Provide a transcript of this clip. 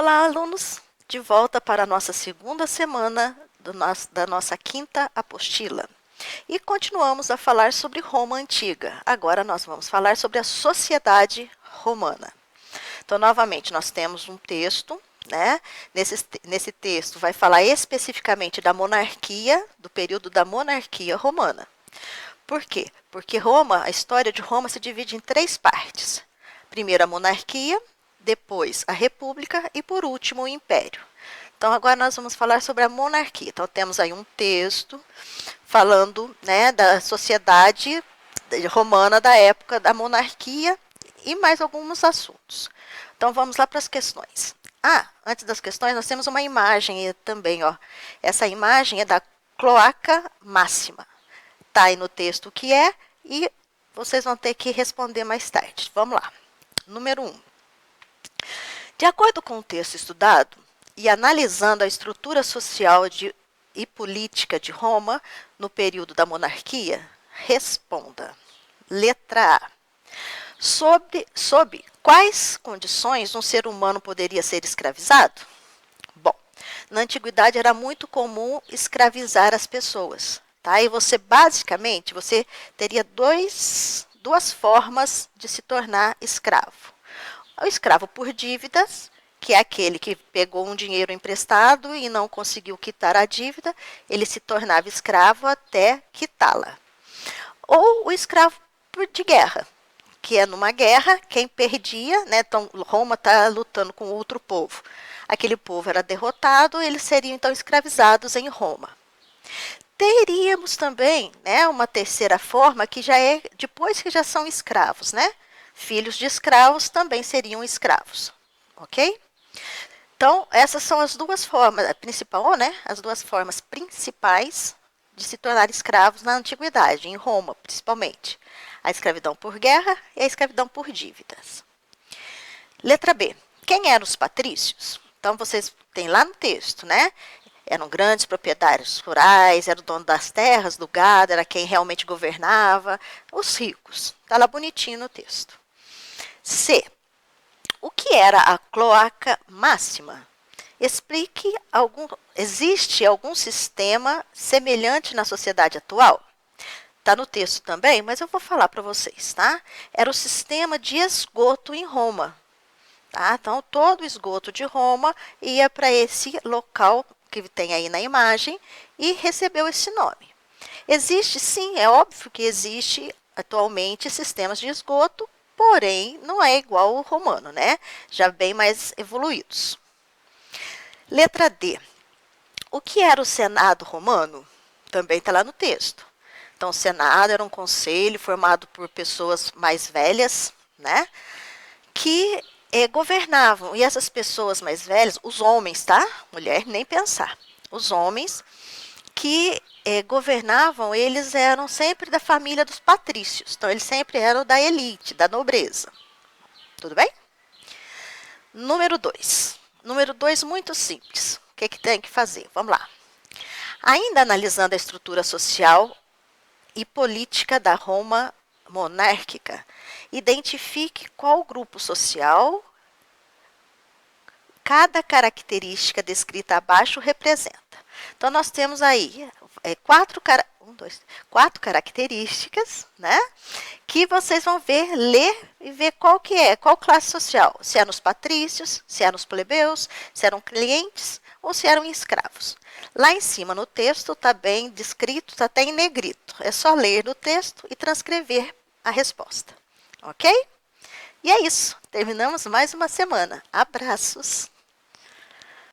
Olá, alunos! De volta para a nossa segunda semana da nossa quinta apostila. E continuamos a falar sobre Roma Antiga. Agora nós vamos falar sobre a sociedade romana. Então, novamente, nós temos um texto, né? Nesse texto vai falar especificamente da monarquia, do período da monarquia romana. Por quê? Porque a história de Roma se divide em três partes. Primeiro a monarquia, depois a república e por último o império. Então agora nós vamos falar sobre a monarquia. Então temos aí um texto falando, né, da sociedade romana da época da monarquia e mais alguns assuntos. Então vamos lá para as questões. Antes das questões nós temos uma imagem também, ó. Essa imagem é da cloaca máxima. Está aí no texto o que é e vocês vão ter que responder mais tarde. Vamos lá. Número 1. De acordo com o texto estudado e analisando a estrutura social e política de Roma no período da monarquia, responda. Letra A. Sob quais condições um ser humano poderia ser escravizado? Bom, na antiguidade era muito comum escravizar as pessoas. Tá? E basicamente, você teria duas formas de se tornar escravo. O escravo por dívidas, que é aquele que pegou um dinheiro emprestado e não conseguiu quitar a dívida, ele se tornava escravo até quitá-la. Ou o escravo de guerra, que é numa guerra, quem perdia, né? Então Roma está lutando com outro povo. Aquele povo era derrotado, eles seriam então escravizados em Roma. Teríamos também, né, uma terceira forma que já é depois que já são escravos, né? Filhos de escravos também seriam escravos, ok? Então, essas são as duas formas, as duas formas principais de se tornar escravos na antiguidade, em Roma, principalmente. A escravidão por guerra e a escravidão por dívidas. Letra B. Quem eram os patrícios? Então, vocês têm lá no texto, né? Eram grandes proprietários rurais, era o dono das terras, do gado, era quem realmente governava. Os ricos. Está lá bonitinho no texto. C. O que era a cloaca máxima? Existe algum sistema semelhante na sociedade atual? Está no texto também, mas eu vou falar para vocês, tá? Era o sistema de esgoto em Roma. Tá? Então, todo o esgoto de Roma ia para esse local que tem aí na imagem e recebeu esse nome. Existe, sim, é óbvio que existe atualmente sistemas de esgoto, porém não é igual ao romano, né? Já bem mais evoluídos. Letra D. O que era o Senado romano? Também está lá no texto. Então, o Senado era um conselho formado por pessoas mais velhas, né? Que governavam. E essas pessoas mais velhas, os homens, tá? Mulher, nem pensar. Os homens que governavam, eles eram sempre da família dos patrícios. Então, eles sempre eram da elite, da nobreza. Tudo bem? Número 2. Número 2, muito simples. O que tem que fazer? Vamos lá. Ainda analisando a estrutura social e política da Roma monárquica, identifique qual grupo social cada característica descrita abaixo representa. Então, nós temos aí quatro características, né? Que vocês vão ler e ver qual classe social. Se é nos patrícios, se é nos plebeus, se eram clientes ou se eram escravos. Lá em cima no texto está bem descrito, está até em negrito. É só ler no texto e transcrever a resposta. Ok? E é isso. Terminamos mais uma semana. Abraços!